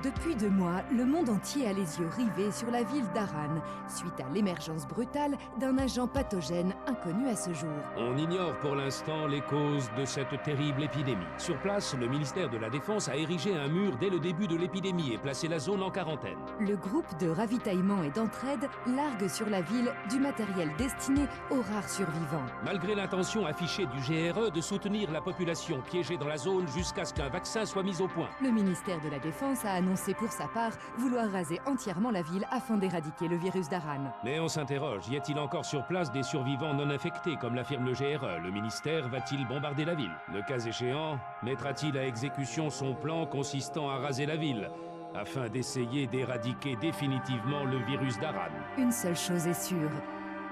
Depuis 2 mois, le monde entier a les yeux rivés sur la ville d'Harran, suite à l'émergence brutale d'un agent pathogène inconnu à ce jour. On ignore pour l'instant les causes de cette terrible épidémie. Sur place, le ministère de la Défense a érigé un mur dès le début de l'épidémie et placé la zone en quarantaine. Le groupe de ravitaillement et d'entraide largue sur la ville du matériel destiné aux rares survivants. Malgré l'intention affichée du GRE de soutenir la population piégée dans la zone jusqu'à ce qu'un vaccin soit mis au point. Le ministère de la Défense a annoncé pour sa part vouloir raser entièrement la ville afin d'éradiquer le virus d'Harran. Mais on s'interroge, y a-t-il encore sur place des survivants non infectés, comme l'affirme le GRE? Le ministère va-t-il bombarder la ville? Le cas échéant, mettra-t-il à exécution son plan consistant à raser la ville, afin d'essayer d'éradiquer définitivement le virus d'Harran? Une seule chose est sûre,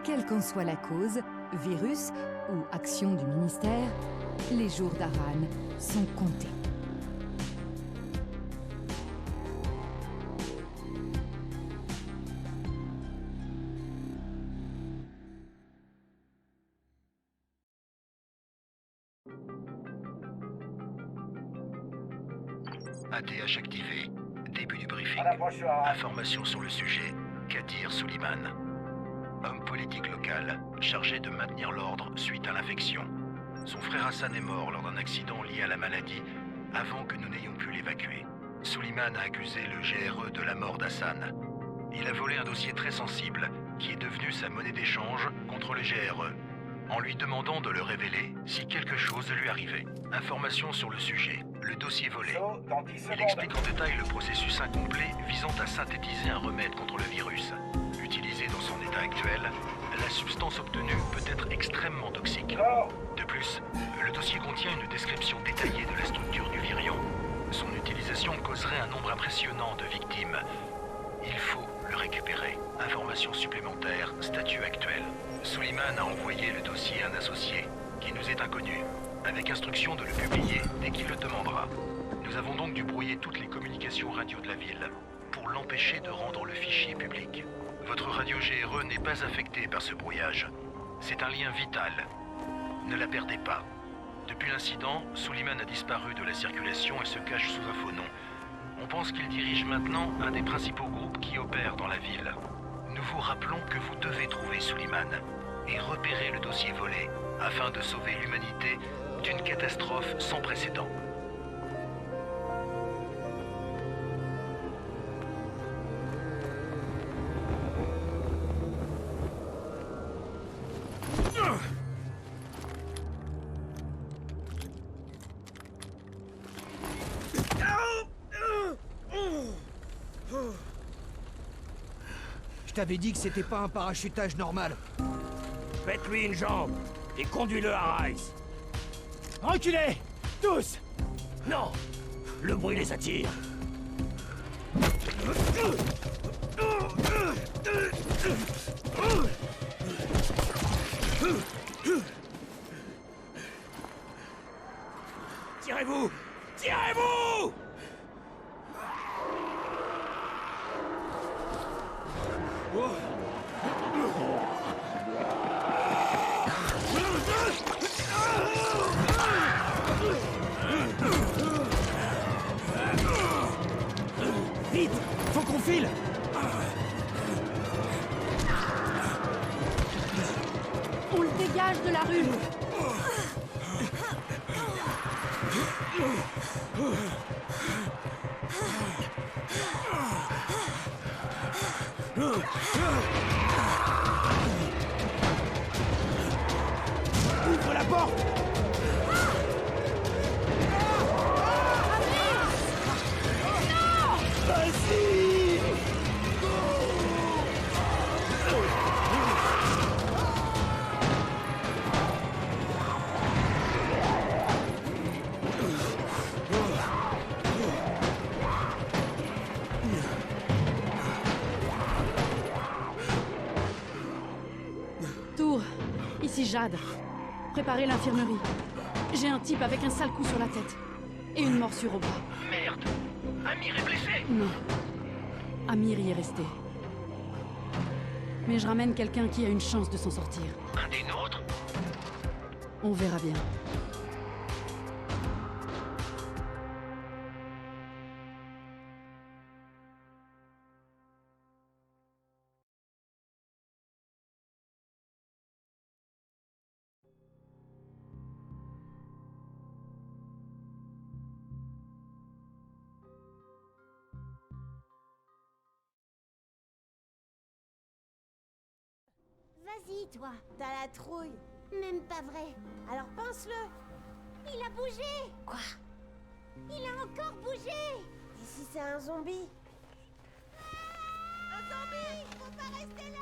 quelle qu'en soit la cause, virus ou action du ministère, les jours d'Harran sont comptés. ATH activé. Début du briefing. Information sur le sujet. Kadir Suleiman. Homme politique local, chargé de maintenir l'ordre suite à l'infection. Son frère Hassan est mort lors d'un accident lié à la maladie, avant que nous n'ayons pu l'évacuer. Suleiman a accusé le GRE de la mort d'Hassan. Il a volé un dossier très sensible, qui est devenu sa monnaie d'échange contre le GRE, en lui demandant de le révéler si quelque chose lui arrivait. Information sur le sujet. Le dossier volé. Il explique en détail le processus incomplet visant à synthétiser un remède contre le virus. Utilisé dans son état actuel, la substance obtenue peut être extrêmement toxique. De plus, le dossier contient une description détaillée de la structure du virion. Son utilisation causerait un nombre impressionnant de victimes. Il faut le récupérer. Information supplémentaire, statut actuel. Suleiman a envoyé le dossier à un associé, qui nous est inconnu, avec instruction de le publier dès qu'il le demandera. Nous avons donc dû brouiller toutes les communications radio de la ville, pour l'empêcher de rendre le fichier public. Votre radio GRE n'est pas affectée par ce brouillage. C'est un lien vital. Ne la perdez pas. Depuis l'incident, Suleiman a disparu de la circulation et se cache sous un faux nom. On pense qu'il dirige maintenant un des principaux groupes qui opèrent dans la ville. Nous vous rappelons que vous devez trouver Suleiman et repérer le dossier volé afin de sauver l'humanité d'une catastrophe sans précédent. Je t'avais dit que c'était pas un parachutage normal. Faites-lui une jambe et conduis-le à Rice. Reculez! Tous! Non! Le bruit les attire. Tirez-vous! Tirez-vous! Vite! Faut qu'on file! On le dégage de la rue! Ouvre la porte! Vas-y! Tour, ici Jade. Préparez l'infirmerie. J'ai un type avec un sale coup sur la tête. Et une morsure au bras. Merde! Amir est blessé! Non. Amir y est resté. Mais je ramène quelqu'un qui a une chance de s'en sortir. Un des nôtres? On verra bien. Vas-y, toi, t'as la trouille. Même pas vrai. Alors pense-le. Il a bougé. Quoi? Il a encore bougé. Et si c'est un zombie? Un zombie! Faut pas rester là!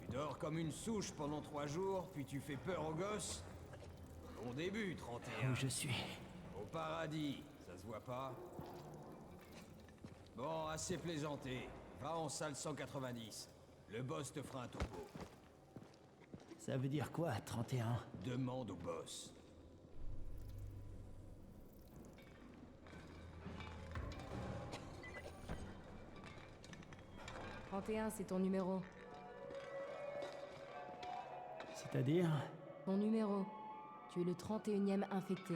Tu dors comme une souche pendant 3 jours, puis tu fais peur aux gosses? Bon début, 31. Où je suis? Au paradis, ça se voit pas? Bon, assez plaisanté. Va en salle 190. Le boss te fera un topo. Ça veut dire quoi, 31? Demande au boss. « 31, c'est ton numéro. C'est-à-dire? Ton numéro. Tu es le 31e infecté.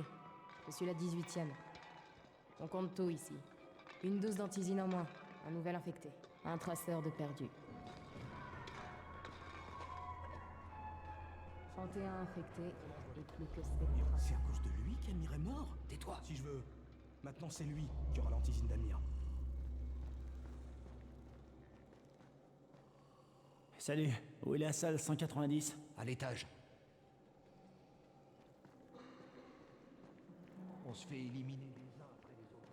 Je suis la 18e. On compte tout ici. Une dose d'antisine en moins. Un nouvel infecté. Un traceur de perdu. 31 infectés et plus que 7 C'est à cause de lui qu'Amir est mort? Tais-toi. Si je veux. Maintenant, c'est lui qui aura l'antisine d'Amir. Salut, où est la salle 190? À l'étage. On se fait éliminer les uns après les autres.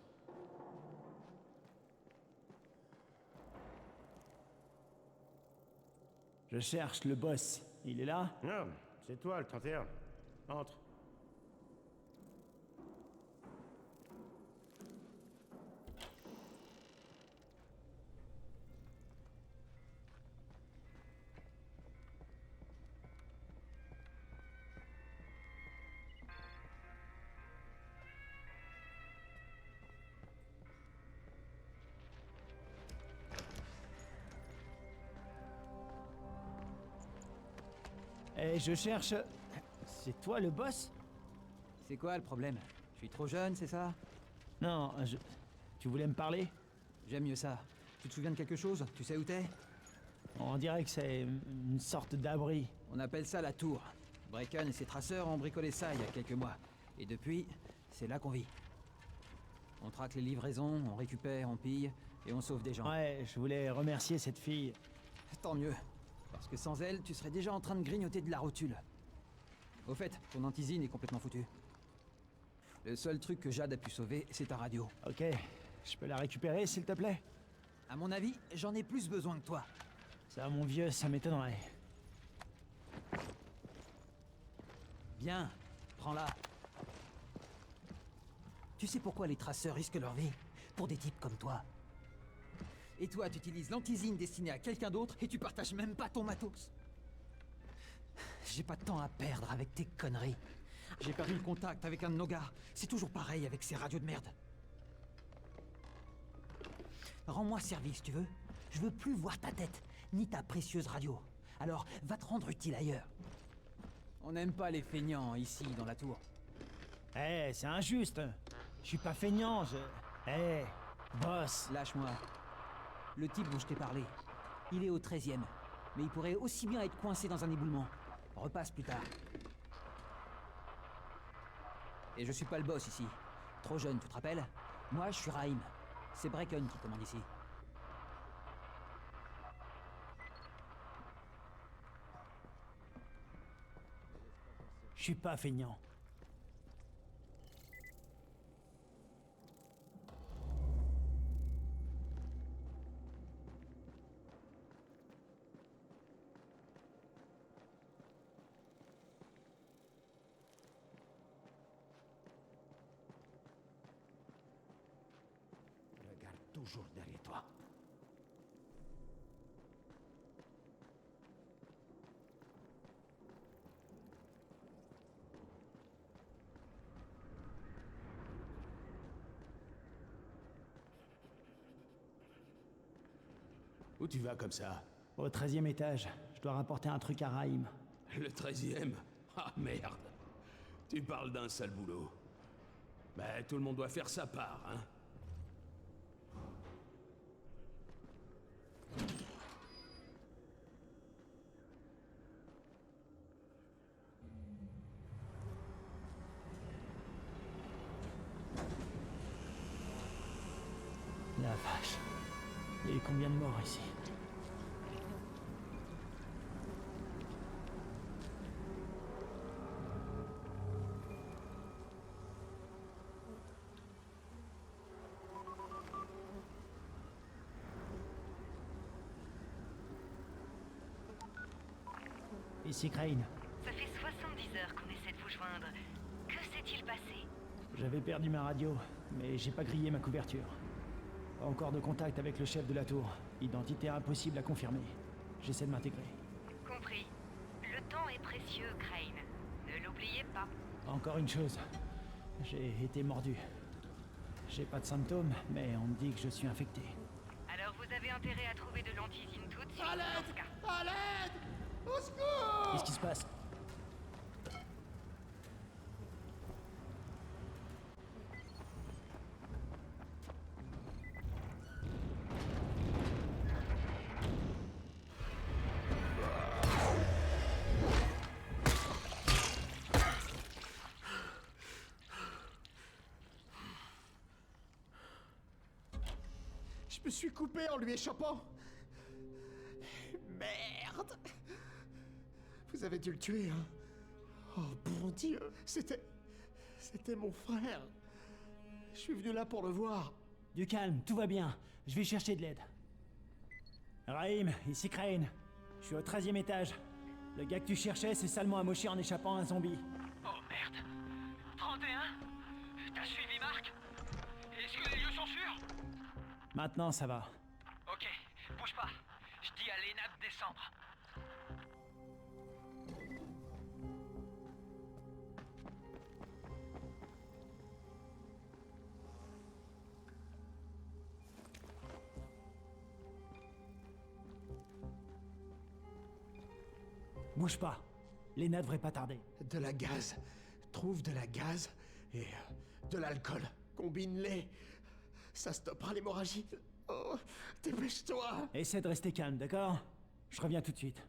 Je cherche le boss. Il est là? Non, c'est toi le 31. Entre. Eh, je cherche... C'est toi le boss? C'est quoi le problème? Je suis trop jeune, c'est ça? Non, Tu voulais me parler? J'aime mieux ça. Tu te souviens de quelque chose? Tu sais où t'es? On dirait que c'est une sorte d'abri. On appelle ça la tour. Brecken et ses traceurs ont bricolé ça il y a quelques mois. Et depuis, c'est là qu'on vit. On traque les livraisons, on récupère, on pille, et on sauve des gens. Ouais, je voulais remercier cette fille. Tant mieux. Parce que sans elle, tu serais déjà en train de grignoter de la rotule. Au fait, ton antisine est complètement foutue. Le seul truc que Jade a pu sauver, c'est ta radio. Ok, je peux la récupérer, s'il te plaît? À mon avis, j'en ai plus besoin que toi. Ça, mon vieux, ça m'étonnerait. Bien, prends-la. Tu sais pourquoi les traceurs risquent leur vie? Pour des types comme toi. Et toi, tu utilises l'antisine destinée à quelqu'un d'autre et tu partages même pas ton matos. J'ai pas de temps à perdre avec tes conneries. J'ai perdu le contact avec un de nos gars. C'est toujours pareil avec ces radios de merde. Rends-moi service, tu veux? Je veux plus voir ta tête, ni ta précieuse radio. Alors, va te rendre utile ailleurs. On n'aime pas les feignants ici, dans la tour. Eh, c'est injuste. Je suis pas feignant, Eh, boss. Lâche-moi. Le type dont je t'ai parlé, il est au 13e. Mais il pourrait aussi bien être coincé dans un éboulement. Repasse plus tard. Et je suis pas le boss ici. Trop jeune, tu te rappelles? Moi, je suis Raïm. C'est Brecken qui commande ici. Je suis pas feignant. toujours derrière toi. Où tu vas comme ça? Au 13e étage. Je dois rapporter un truc à Raïm. Le 13e? Ah merde. Tu parles d'un sale boulot. Bah, tout le monde doit faire sa part, hein. La vache. Il y a eu combien de morts ici? Ici Crane. Ça fait 70 heures qu'on essaie de vous joindre. Que s'est-il passé? J'avais perdu ma radio, mais j'ai pas grillé ma couverture. Pas encore de contact avec le chef de la tour. Identité impossible à confirmer. J'essaie de m'intégrer. Compris. Le temps est précieux, Crane. Ne l'oubliez pas. Encore une chose. J'ai été mordu. J'ai pas de symptômes, mais on me dit que je suis infecté. Alors vous avez intérêt à trouver de l'antisine tout de suite. À l'aide! dans ce cas. À l'aide! Au secours! Qu'est-ce qui se passe? Je me suis coupé en lui échappant. Merde! Vous avez dû le tuer, hein? Oh, bon Dieu! C'était mon frère. Je suis venu là pour le voir. Du calme, tout va bien. Je vais chercher de l'aide. Raïm, ici Crane. Je suis au 13e étage. Le gars que tu cherchais s'est salement amoché en échappant à un zombie. Oh merde. 31? T'as suivi Marc? Est-ce que les lieux sont sûrs? Maintenant, ça va. Ok, bouge pas. Je dis à Lena de descendre. Bouge pas. Lena devrait pas tarder. De la gaz. Trouve de la gaz et de l'alcool. Combine-les. Ça stoppera l'hémorragie. Oh, dépêche-toi. Essaie de rester calme, d'accord? Je reviens tout de suite.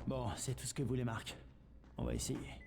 Bon, c'est tout ce que voulait Marc. On va essayer.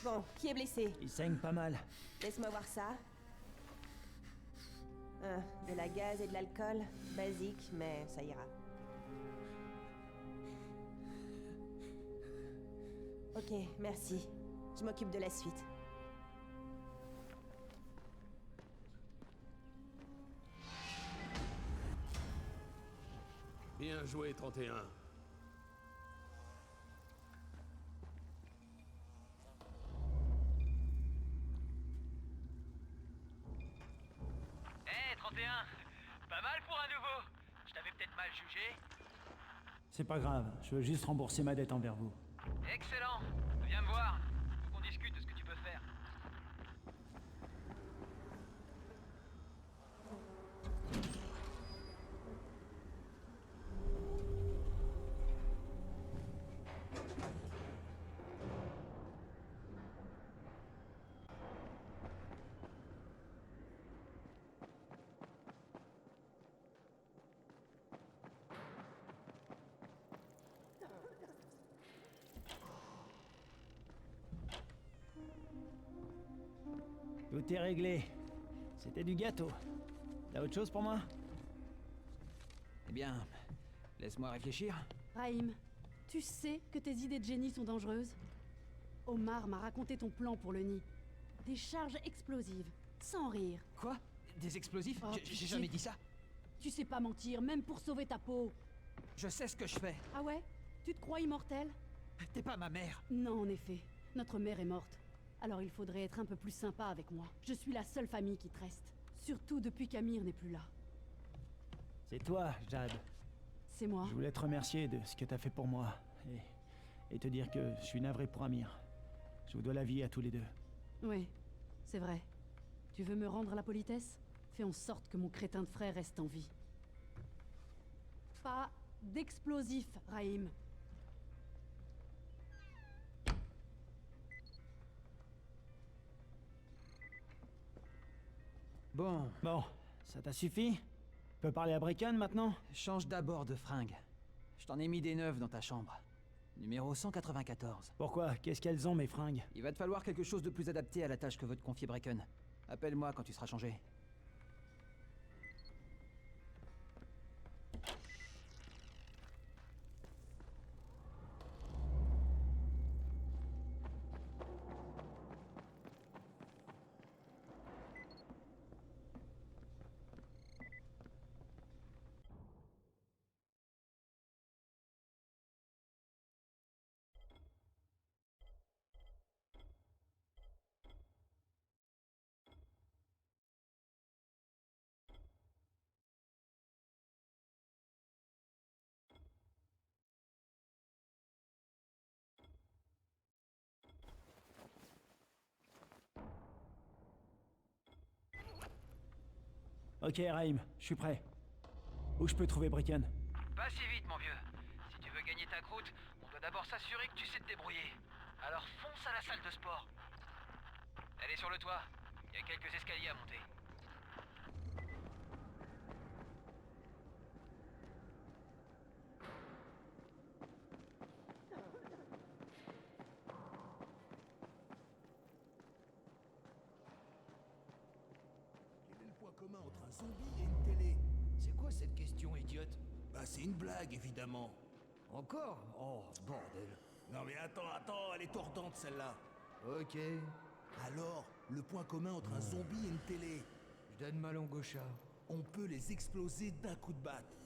Bon, qui est blessé? Il saigne pas mal. Laisse-moi voir ça. De la gaz et de l'alcool. Basique, mais ça ira. Ok, merci. Je m'occupe de la suite. Bien joué, 31. Hé, 31. Pas mal pour un nouveau. Je t'avais peut-être mal jugé. C'est pas grave, je veux juste rembourser ma dette envers vous. Excellent. Viens me voir. Faut qu'on discute de ce que tu peux faire. Tout est réglé. C'était du gâteau. T'as autre chose pour moi? Eh bien, laisse-moi réfléchir. Raïm, tu sais que tes idées de génie sont dangereuses? Omar m'a raconté ton plan pour le nid. Des charges explosives, sans rire. Quoi? Des explosifs? Oh, J'ai pitié. jamais dit ça. Tu sais pas mentir, même pour sauver ta peau. Je sais ce que je fais. Ah ouais? Tu te crois immortel? T'es pas ma mère. Non, en effet. Notre mère est morte. Alors il faudrait être un peu plus sympa avec moi. Je suis la seule famille qui te reste. Surtout depuis qu'Amir n'est plus là. C'est toi, Jade. C'est moi. Je voulais te remercier de ce que t'as fait pour moi. Et te dire que je suis navré pour Amir. Je vous dois la vie à tous les deux. Oui, c'est vrai. Tu veux me rendre la politesse? Fais en sorte que mon crétin de frère reste en vie. Pas d'explosif, Raïm. Bon, ça t'a suffi? Tu peux parler à Brecken maintenant? Change d'abord de fringue. Je t'en ai mis des neuves dans ta chambre. Numéro 194. Pourquoi? Qu'est-ce qu'elles ont, mes fringues? Il va te falloir quelque chose de plus adapté à la tâche que veut te confier Brecken. Appelle-moi quand tu seras changé. Ok, Raïm, je suis prêt. Où je peux trouver Brecken? Pas si vite, mon vieux. Si tu veux gagner ta croûte, on doit d'abord s'assurer que tu sais te débrouiller. Alors fonce à la salle de sport. Elle est sur le toit. Il y a quelques escaliers à monter. Quel est le point commun entre un zombie et une télé? C'est quoi cette question idiote? Bah c'est une blague, évidemment. Encore? Oh, bordel. Non mais attends, elle est tordante celle-là. Ok. Alors, le point commun entre un zombie et une télé? Je donne ma langue au chat. On peut les exploser d'un coup de batte.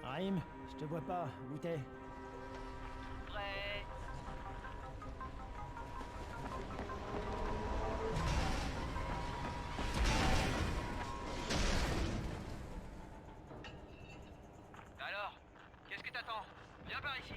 Raïm, je te vois pas. Où t'es? Prêt. Alors, qu'est-ce que t'attends? Viens par ici.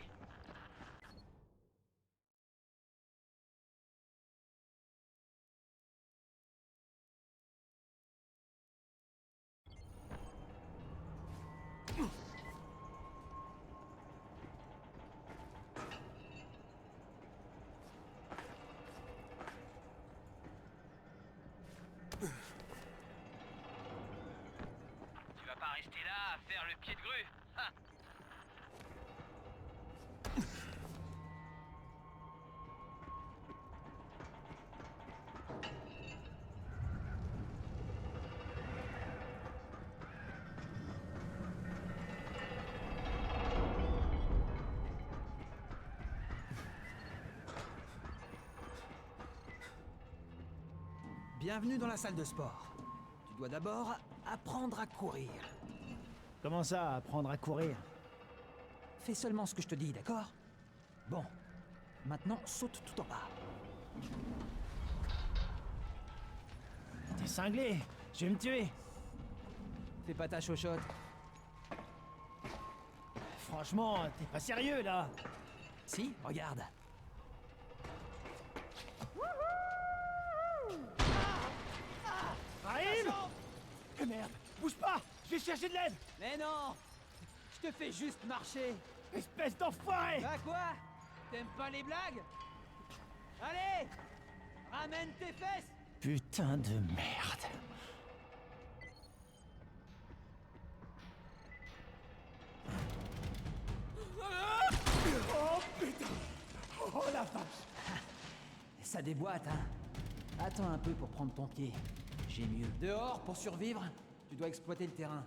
Bienvenue dans la salle de sport. Tu dois d'abord apprendre à courir. Comment ça, apprendre à courir? Fais seulement ce que je te dis, d'accord? Bon. Maintenant, saute tout en bas. T'es cinglé. Je vais me tuer. Fais pas ta chochotte. Franchement, t'es pas sérieux, là. Si, regarde. Raïm! Merde, bouge pas! Je vais chercher de l'aide! Mais non! Je te fais juste marcher! Espèce d'enfoiré! Bah quoi? T'aimes pas les blagues? Allez! Ramène tes fesses! Putain de merde! Oh putain! Oh la vache! Ça déboîte, hein? Attends un peu pour prendre ton pied. J'ai mieux. Dehors, pour survivre, tu dois exploiter le terrain.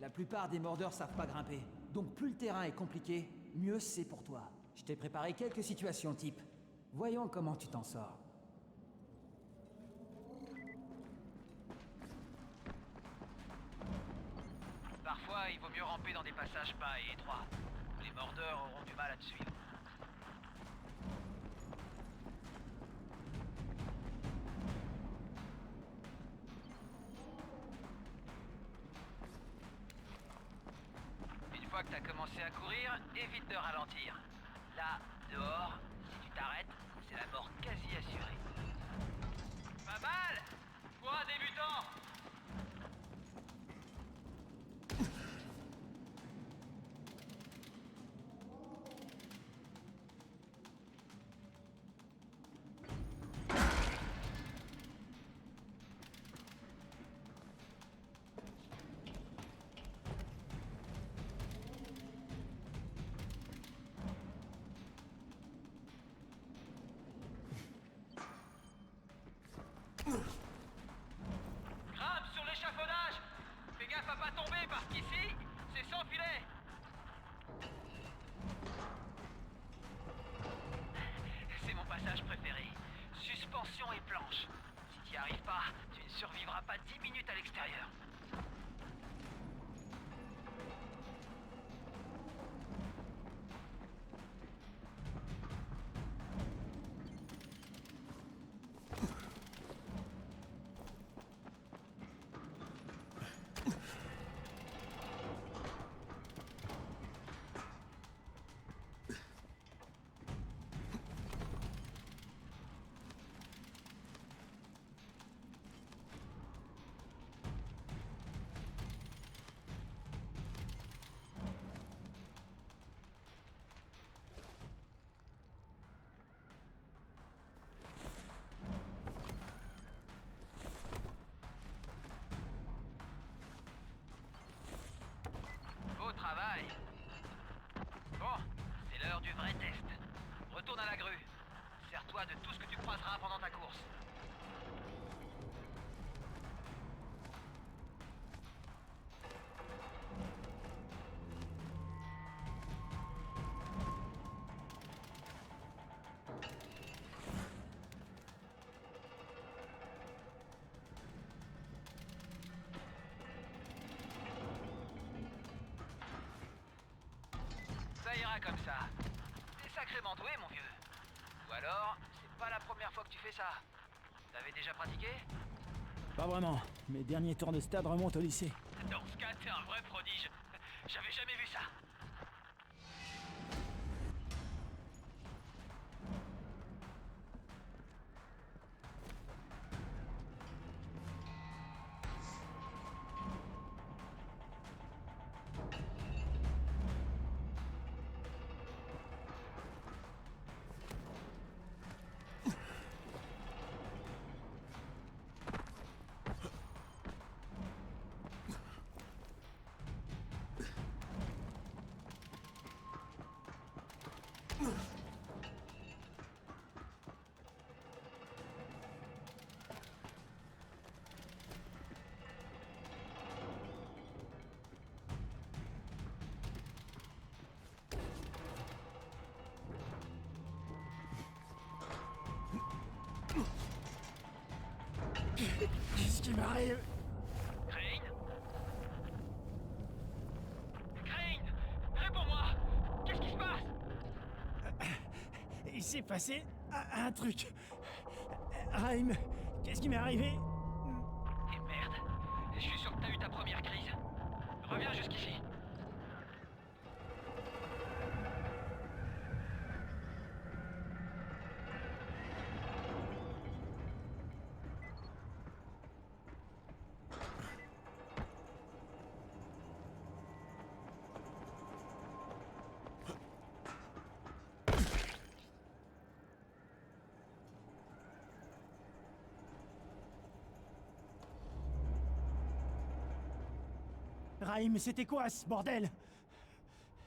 La plupart des mordeurs savent pas grimper. Donc plus le terrain est compliqué, mieux c'est pour toi. Je t'ai préparé quelques situations type. Voyons comment tu t'en sors. Parfois, il vaut mieux ramper dans des passages bas et étroits. Les mordeurs auront du mal à te suivre. Une fois que t'as commencé à courir, évite de ralentir. Là, dehors, si tu t'arrêtes, c'est la mort quasi assurée. Pas mal! Pour un débutant! Grimpe sur l'échafaudage! Fais gaffe à pas tomber parce qu'ici, c'est sans filet! C'est mon passage préféré. Suspension et planche. Si t'y arrives pas, tu ne survivras pas 10 minutes à l'extérieur. Beau travail. Bon, c'est l'heure du vrai test. Retourne à la grue. Sers-toi de tout ce que tu croiseras pendant ta course. Ça ira comme ça. T'es sacrément doué, mon vieux. Ou alors, c'est pas la première fois que tu fais ça. T'avais déjà pratiqué? Pas vraiment. Mes derniers tours de stade remontent au lycée. Dans ce cas, t'es un vrai prodige. J'avais jamais vu ça. Qu'est-ce qui m'arrive? Crane? Crane! Réponds-moi! Qu'est-ce qui se passe? Il s'est passé un truc. Raïm, qu'est-ce qui m'est arrivé? Et merde, je suis sûr que t'as eu ta première crise. Reviens jusqu'ici. Raïm, c'était quoi ce bordel?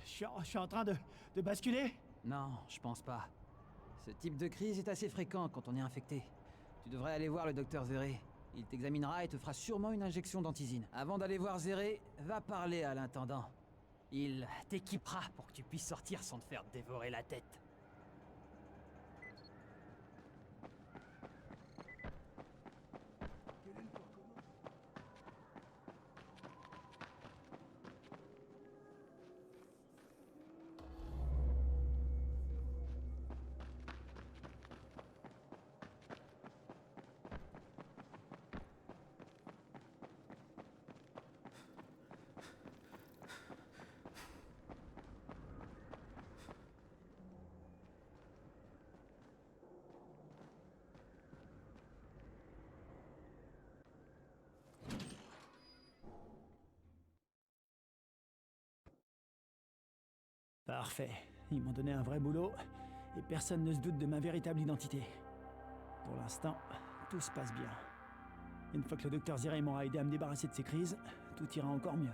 Je suis en train de basculer? Non, je pense pas. Ce type de crise est assez fréquent quand on est infecté. Tu devrais aller voir le docteur Zéré. Il t'examinera et te fera sûrement une injection d'antisine. Avant d'aller voir Zéré, va parler à l'intendant. Il t'équipera pour que tu puisses sortir sans te faire dévorer la tête. Parfait. Ils m'ont donné un vrai boulot, et personne ne se doute de ma véritable identité. Pour l'instant, tout se passe bien. Une fois que le docteur Zéré m'aura aidé à me débarrasser de ces crises, tout ira encore mieux.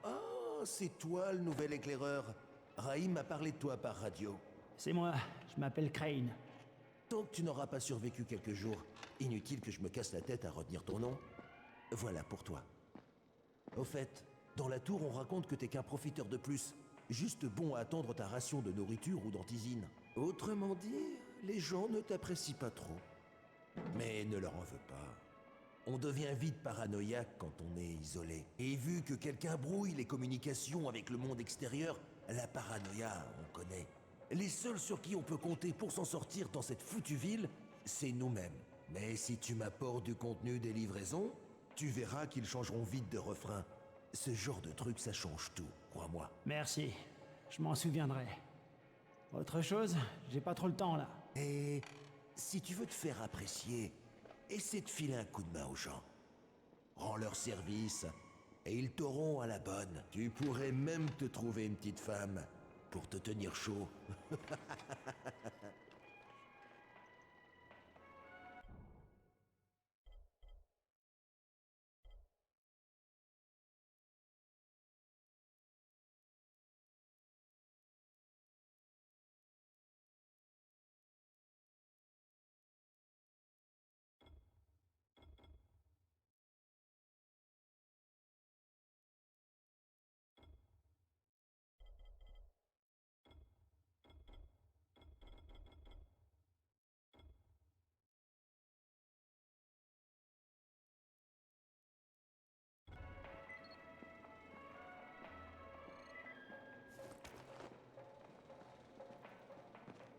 Oh, c'est toi le nouvel éclaireur. Raïm m'a parlé de toi par radio. C'est moi, je m'appelle Crane. Tant que tu n'auras pas survécu quelques jours, inutile que je me casse la tête à retenir ton nom. Voilà pour toi. Au fait, dans la tour, on raconte que t'es qu'un profiteur de plus, juste bon à attendre ta ration de nourriture ou d'antisine. Autrement dit, les gens ne t'apprécient pas trop. Mais ne leur en veux pas. On devient vite paranoïaque quand on est isolé. Et vu que quelqu'un brouille les communications avec le monde extérieur, la paranoïa, on connaît. Les seuls sur qui on peut compter pour s'en sortir dans cette foutue ville, c'est nous-mêmes. Mais si tu m'apportes du contenu des livraisons, tu verras qu'ils changeront vite de refrain. Ce genre de truc, ça change tout, crois-moi. Merci, je m'en souviendrai. Autre chose? J'ai pas trop le temps là. Et si tu veux te faire apprécier, essaie de filer un coup de main aux gens. Rends leur service, et ils t'auront à la bonne. Tu pourrais même te trouver une petite femme pour te tenir chaud.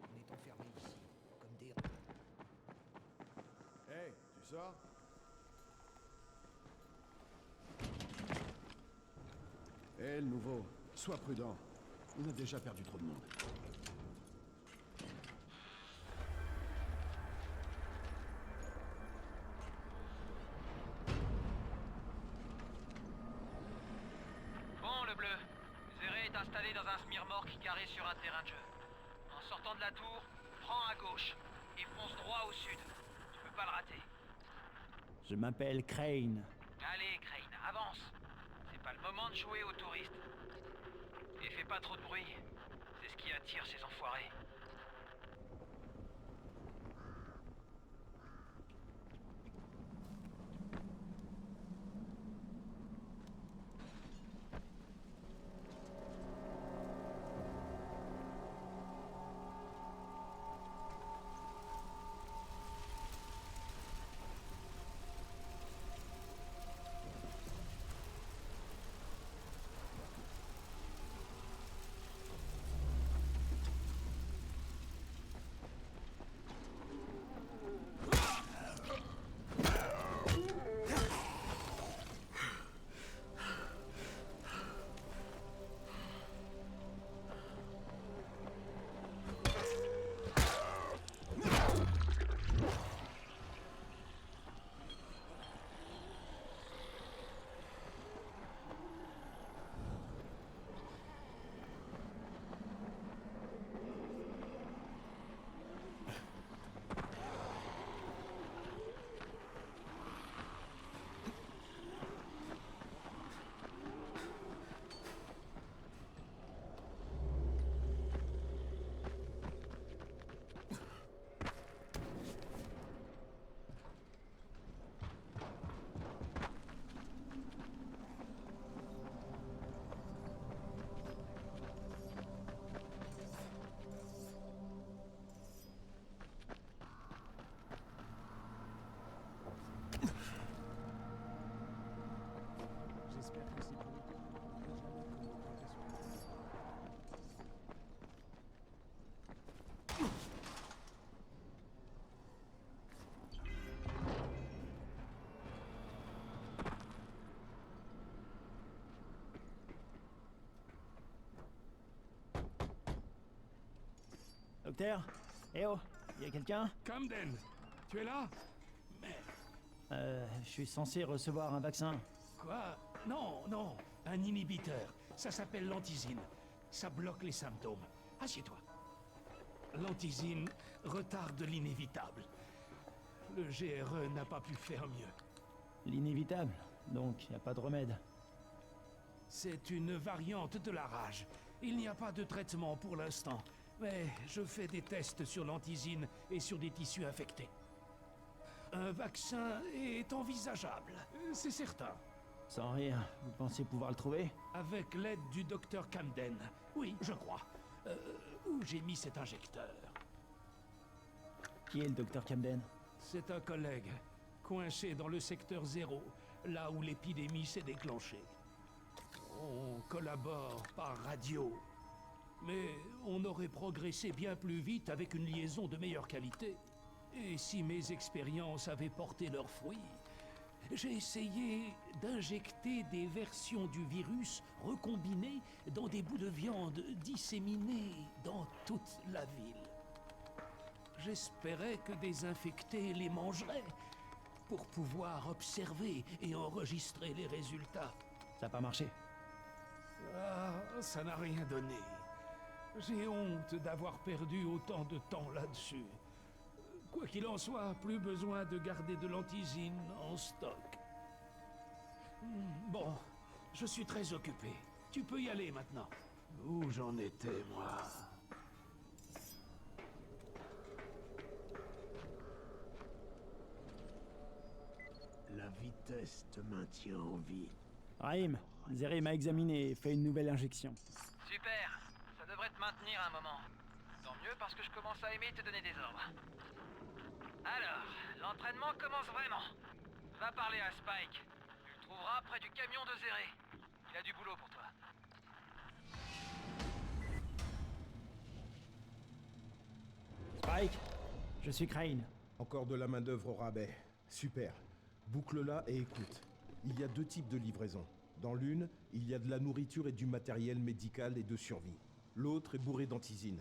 On est enfermés ici, comme des... Hey, tu sors? Hé, le nouveau, sois prudent. On a déjà perdu trop de monde. Bon, le bleu. Zéré est installé dans un smirmorque carré sur un terrain de jeu. En sortant de la tour, prends à gauche et fonce droit au sud. Tu peux pas le rater. Je m'appelle Crane. Allez, Crane, avance. C'est pas le moment de jouer aux touristes. Et fais pas trop de bruit. C'est ce qui attire ces enfoirés. Docteur? Eh oh, y a quelqu'un? Camden, tu es là? Je suis censé recevoir un vaccin. Quoi? Non, non, un inhibiteur. Ça s'appelle l'antizine. Ça bloque les symptômes. Assieds-toi. L'antizine retarde l'inévitable. Le GRE n'a pas pu faire mieux. L'inévitable, donc y a pas de remède. C'est une variante de la rage. Il n'y a pas de traitement pour l'instant, mais je fais des tests sur l'antizine et sur des tissus infectés. Un vaccin est envisageable, c'est certain. Sans rire, vous pensez pouvoir le trouver? Avec l'aide du docteur Camden. Oui, je crois. Où j'ai mis cet injecteur? Qui est le docteur Camden? C'est un collègue, coincé dans le secteur 0, là où l'épidémie s'est déclenchée. On collabore par radio. Mais on aurait progressé bien plus vite avec une liaison de meilleure qualité. Et si mes expériences avaient porté leurs fruits, j'ai essayé d'injecter des versions du virus recombinées dans des bouts de viande disséminés dans toute la ville. J'espérais que des infectés les mangeraient pour pouvoir observer et enregistrer les résultats. Ça n'a pas marché. Ah, ça n'a rien donné. J'ai honte d'avoir perdu autant de temps là-dessus. Quoi qu'il en soit, plus besoin de garder de l'antizine en stock. Bon, je suis très occupé. Tu peux y aller maintenant. Où j'en étais, moi? La vitesse te maintient en vie. Raïm, Zéré m'a examiné et fait une nouvelle injection. Super, ça devrait te maintenir un moment. Tant mieux parce que je commence à aimer te donner des ordres. Alors, l'entraînement commence vraiment. Va parler à Spike. Tu le trouveras près du camion de Zéré. Il a du boulot pour toi. Spike, je suis Crane. Encore de la main-d'œuvre au rabais. Super. Boucle-la et écoute. Il y a 2 types de livraisons. Dans l'une, il y a de la nourriture et du matériel médical et de survie. L'autre est bourré d'antizine.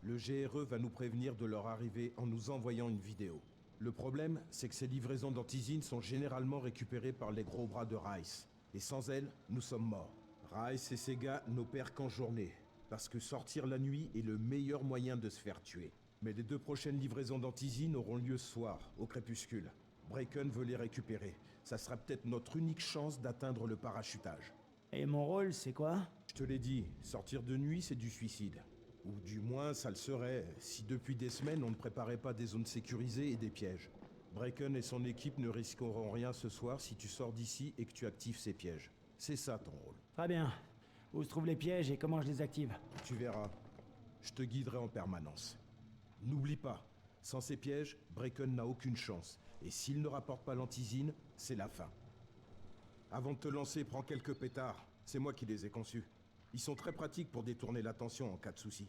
Le GRE va nous prévenir de leur arrivée en nous envoyant une vidéo. Le problème, c'est que ces livraisons d'antizine sont généralement récupérées par les gros bras de Rice. Et sans elles, nous sommes morts. Rice et ses gars n'opèrent qu'en journée, parce que sortir la nuit est le meilleur moyen de se faire tuer. Mais les 2 prochaines livraisons d'antizine auront lieu ce soir, au crépuscule. Braken veut les récupérer. Ça sera peut-être notre unique chance d'atteindre le parachutage. Et mon rôle, c'est quoi? Je te l'ai dit, sortir de nuit, c'est du suicide. Ou du moins, ça le serait, si depuis des semaines, on ne préparait pas des zones sécurisées et des pièges. Braken et son équipe ne risqueront rien ce soir si tu sors d'ici et que tu actives ces pièges. C'est ça ton rôle. Très bien. Où se trouvent les pièges et comment je les active? Tu verras. Je te guiderai en permanence. N'oublie pas, sans ces pièges, Braken n'a aucune chance. Et s'il ne rapporte pas l'antizine, c'est la fin. Avant de te lancer, prends quelques pétards. C'est moi qui les ai conçus. Ils sont très pratiques pour détourner l'attention en cas de souci.